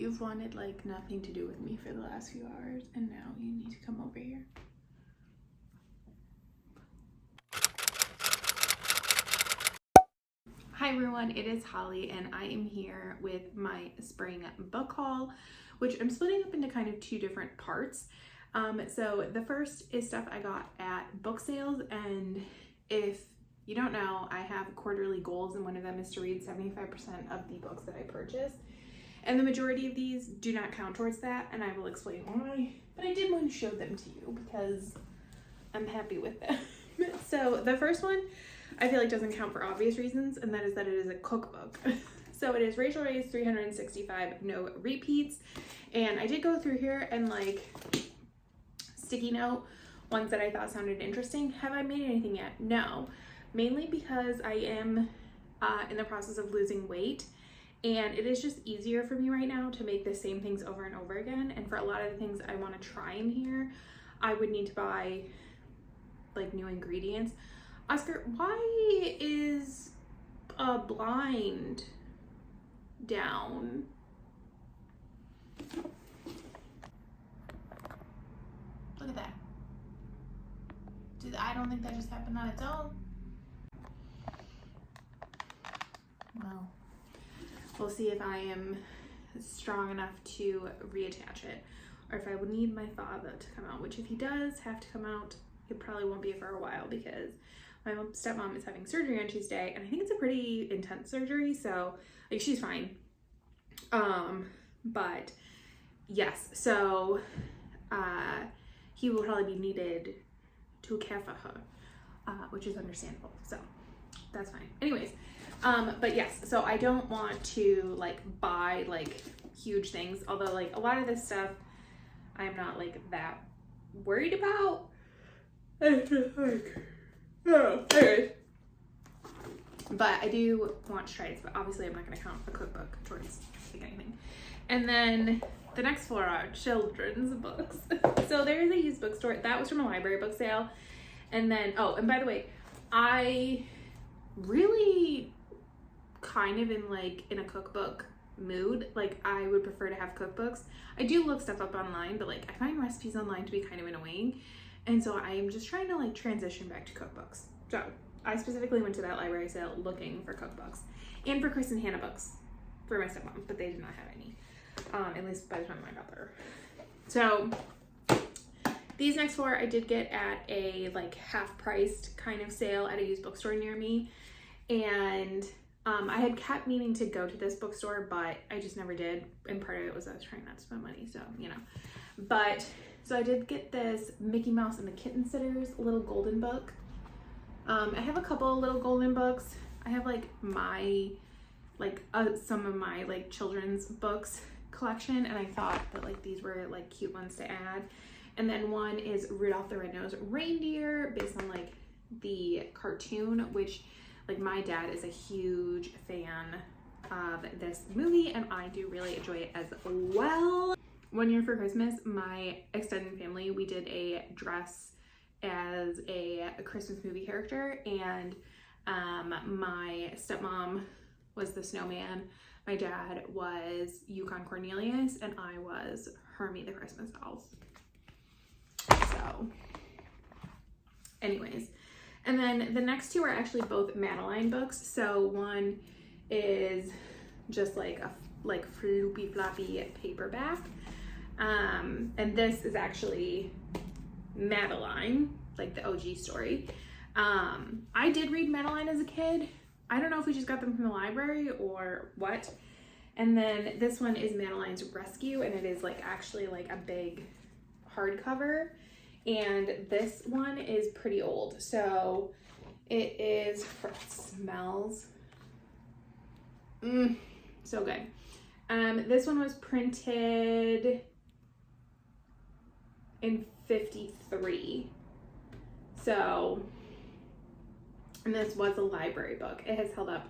you've wanted like nothing to do with me for the last few hours, and now you need to come over here. Hi everyone, it is Holly and I am here with my spring book haul, which I'm splitting up into kind of two different parts. So the first is stuff I got at book sales, and if you don't know, I have quarterly goals, and one of them is to read 75% of the books that I purchase. And the majority of these do not count towards that, and I will explain why. But I did want to show them to you because I'm happy with them. So the first one I feel like doesn't count for obvious reasons, and that is that it is a cookbook. So it is Rachel Ray's 365 No Repeats. And I did go through here and like sticky note ones that I thought sounded interesting. Have I made anything yet? No. Mainly because I am in the process of losing weight, and it is just easier for me right now to make the same things over and over again. And for a lot of the things I want to try in here, I would need to buy like new ingredients. Oscar, why is a blind down? Look at that. I don't think that just happened on its own. Well, we'll see if I am strong enough to reattach it, or if I would need my father to come out, which if he does have to come out, it probably won't be for a while because my stepmom is having surgery on Tuesday, and I think it's a pretty intense surgery, so like she's fine. But yes, so he will probably be needed to care for her, which is understandable, so that's fine. Anyways, but yes, so I don't want to like buy like huge things, although like a lot of this stuff I'm not like that worried about. Anyways. But I do want to try this, but obviously I'm not going to count a cookbook towards like anything. And then the next four are children's books. So there is a used bookstore. That was from a library book sale. And then, oh, and by the way, I really kind of in like in a cookbook mood. Like I would prefer to have cookbooks. I do look stuff up online, but like I find recipes online to be kind of annoying. And so I am just trying to like transition back to cookbooks. So I specifically went to that library sale looking for cookbooks and for Chris and Hannah books for my stepmom, but they did not have any, at least by the time I got there. So these next four I did get at a like half-priced kind of sale at a used bookstore near me. And I had kept meaning to go to this bookstore, but I just never did. And part of it was I was trying not to spend money, so, you know. But, so I did get this Mickey Mouse and the Kitten Sitters little golden book. I have a couple of little golden books. I have like my, like some of my like children's books collection, and I thought that like these were like cute ones to add. And then one is Rudolph the Red-Nosed Reindeer, based on like the cartoon, which like my dad is a huge fan of this movie, and I do really enjoy it as well. One year for Christmas, my extended family, we did a dress as a Christmas movie character, and my stepmom was the snowman, my dad was Yukon Cornelius, and I was Hermie the Christmas Elf. So anyways, and then the next two are actually both Madeline books. So one is just like a floopy floppy paperback, and this is actually Madeline, like the OG story. I did read Madeline as a kid. I don't know if we just got them from the library or what. And then this one is Madeline's Rescue, and it is like actually like a big hardcover. And this one is pretty old. So it is, it smells so good. This one was printed in 53. So, and this was a library book. It has held up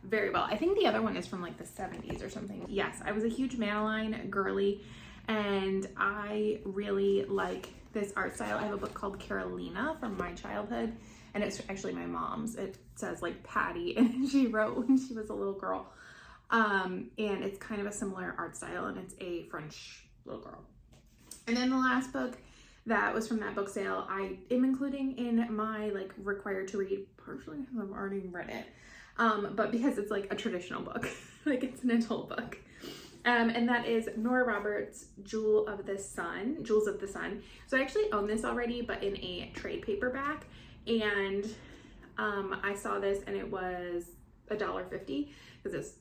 very well. I think the other one is from like the 70s or something. Yes, I was a huge Madeline girly, and I really like this art style. I have a book called Carolina from my childhood, and it's actually my mom's. It says like Patty, and she wrote when she was a little girl. And it's kind of a similar art style, and it's a French little girl. And then the last book that was from that book sale, I am including in my like required to read, partially because I've already read it, but because it's like a traditional book, like it's an adult book. And that is Nora Roberts' Jewels of the Sun. So I actually own this already, but in a trade paperback. And I saw this and it was $1.50 because it's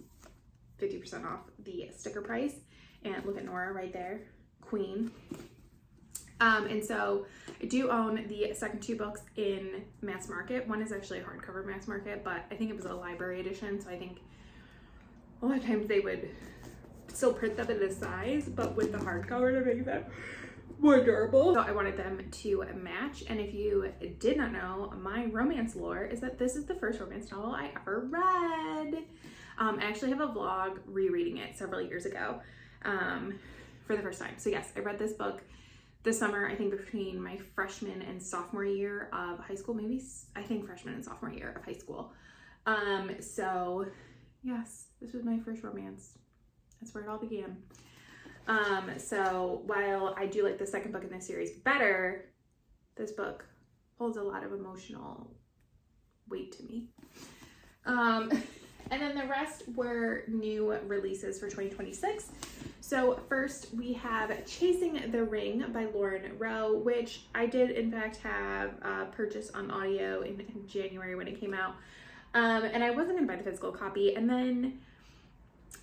50% off the sticker price. And look at Nora right there, queen. And so I do own the second two books in mass market. One is actually a hardcover mass market, but I think it was a library edition. So I think a lot of times they would still print them in this size, but with the hardcover to make them more durable. So I wanted them to match. And if you did not know, my romance lore is that this is the first romance novel I ever read. I actually have a vlog rereading it several years ago for the first time. So yes, I read this book this summer, I think between my freshman and sophomore year of high school, maybe I think freshman and sophomore year of high school. So yes, this was my first romance. That's where it all began. So while I do like the second book in this series better, this book holds a lot of emotional weight to me. And then the rest were new releases for 2026. So first we have Chasing the Ring by Lauren Rowe, which I did in fact have purchased on audio in January when it came out. And I wasn't gonna buy the physical copy, and then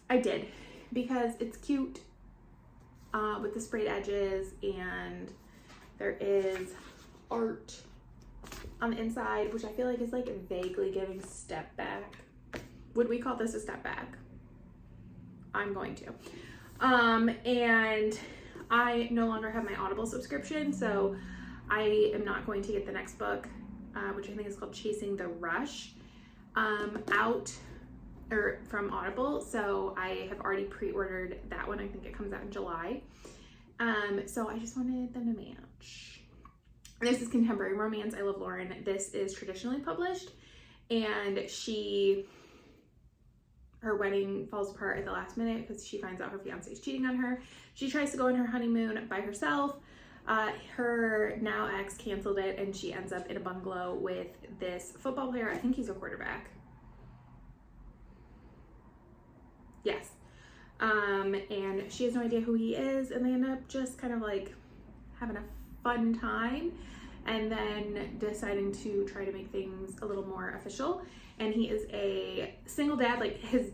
I did because it's cute with the sprayed edges, and there is art on the inside, which I feel like is like vaguely giving step back. Would we call this a step back? I'm going to. And I no longer have my Audible subscription, so I am not going to get the next book, which I think is called Chasing the Rush, from Audible. So I have already pre-ordered that one. I think it comes out in July. So I just wanted them to match. This is contemporary romance. I love Lauren. This is traditionally published, and her wedding falls apart at the last minute because she finds out her fiance is cheating on her. She tries to go on her honeymoon by herself. Her now ex canceled it, and she ends up in a bungalow with this football player. I think he's a quarterback. Yes. And she has no idea who he is, and they end up just kind of like having a fun time and then deciding to try to make things a little more official. And he is a single dad, like his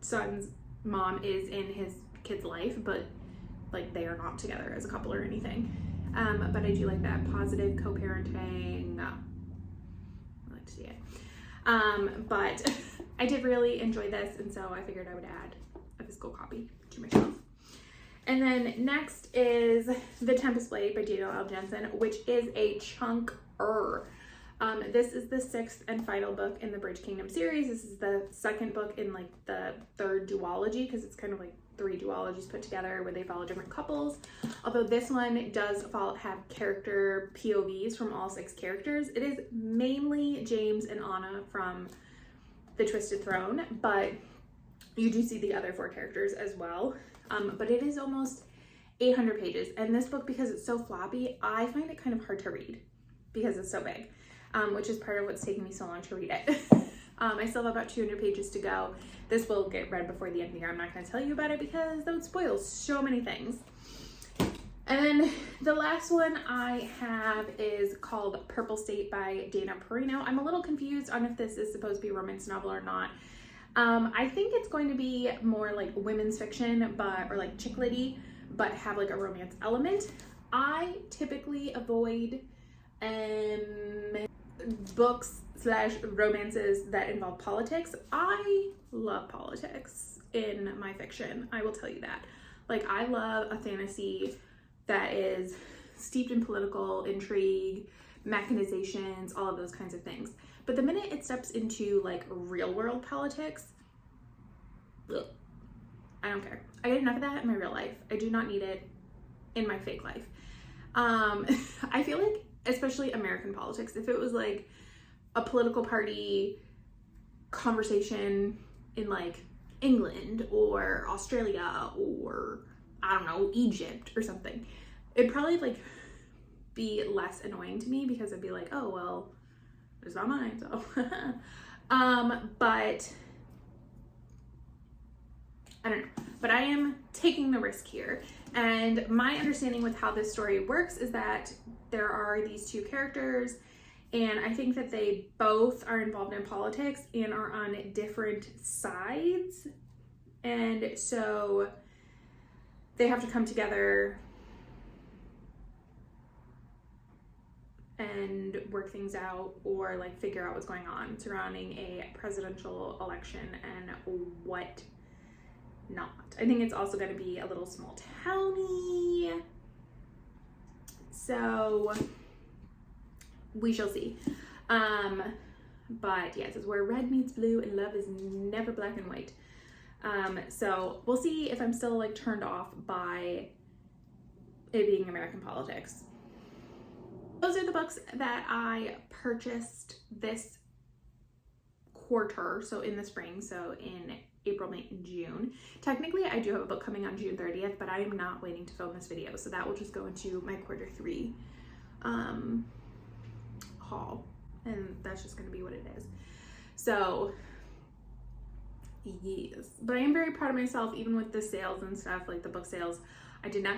son's mom is in his kid's life, but like they are not together as a couple or anything. But I do like that positive co-parenting. I like to see it. But I did really enjoy this, and so I figured I would add a physical copy to my shelf. And then next is The Tempest Blade by Daniel L. Jensen, which is a chunker. This is the sixth and final book in the Bridge Kingdom series. This is the second book in like the third duology, because it's kind of like three duologies put together where they follow different couples. Although this one does have character POVs from all six characters. It is mainly James and Anna from The Twisted Throne, but you do see the other four characters as well. But it is almost 800 pages. And this book, because it's so floppy, I find it kind of hard to read because it's so big, which is part of what's taking me so long to read it. I still have about 200 pages to go. This will get read before the end of the year. I'm not going to tell you about it because that would spoil so many things. And then the last one I have is called Purple State by Dana Perino. I'm a little confused on if this is supposed to be a romance novel or not. I think it's going to be more like women's fiction, or like chick litty, but have like a romance element. I typically avoid books / romances that involve politics. I love politics in my fiction. I will tell you that. Like, I love a fantasy that is steeped in political intrigue, mechanizations, all of those kinds of things. But the minute it steps into like real world politics, ugh, I don't care. I get enough of that in my real life. I do not need it in my fake life. I feel like, especially American politics, if it was like a political party conversation in like England or Australia or, I don't know, Egypt or something, it'd probably like be less annoying to me because I'd be like, oh, well, it's not mine, so. But I don't know, but I am taking the risk here. And my understanding with how this story works is that there are these two characters, and I think that they both are involved in politics and are on different sides. And so they have to come together and work things out, or like figure out what's going on surrounding a presidential election and what not. I think it's also going to be a little small towny, so we shall see. But yes, it's where red meets blue and love is never black and white. So we'll see if I'm still like turned off by it being American politics. Those are the books that I purchased this quarter, so in the spring, so in April, May, and June. Technically, I do have a book coming on June 30th, but I am not waiting to film this video, so that will just go into my quarter 3 haul, and that's just going to be what it is. So yes, but I am very proud of myself, even with the sales and stuff, like the book sales. I did not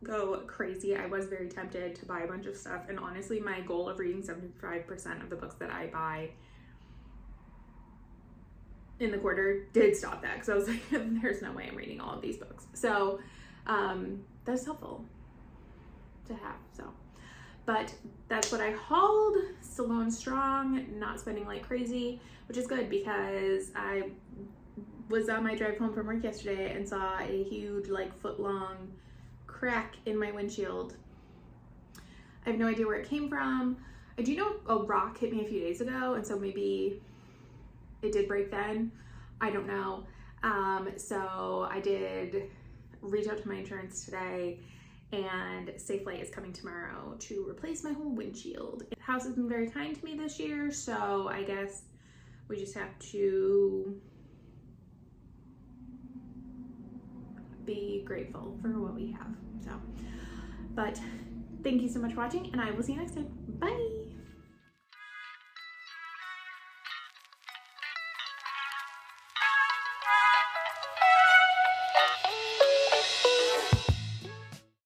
go crazy. I was very tempted to buy a bunch of stuff, and honestly, my goal of reading 75% of the books that I buy in the quarter did stop that, because I was like, there's no way I'm reading all of these books. So that's helpful to have. So, but that's what I hauled. Still going strong, not spending like crazy, which is good because I was on my drive home from work yesterday and saw a huge like foot-long crack in my windshield. I have no idea where it came from. I do know a rock hit me a few days ago, and so maybe it did break then. I don't know. So I did reach out to my insurance today, and Safelight is coming tomorrow to replace my whole windshield. The house has been very kind to me this year, so I guess we just have to be grateful for what we have. So, but thank you so much for watching, and I will see you next time. Bye.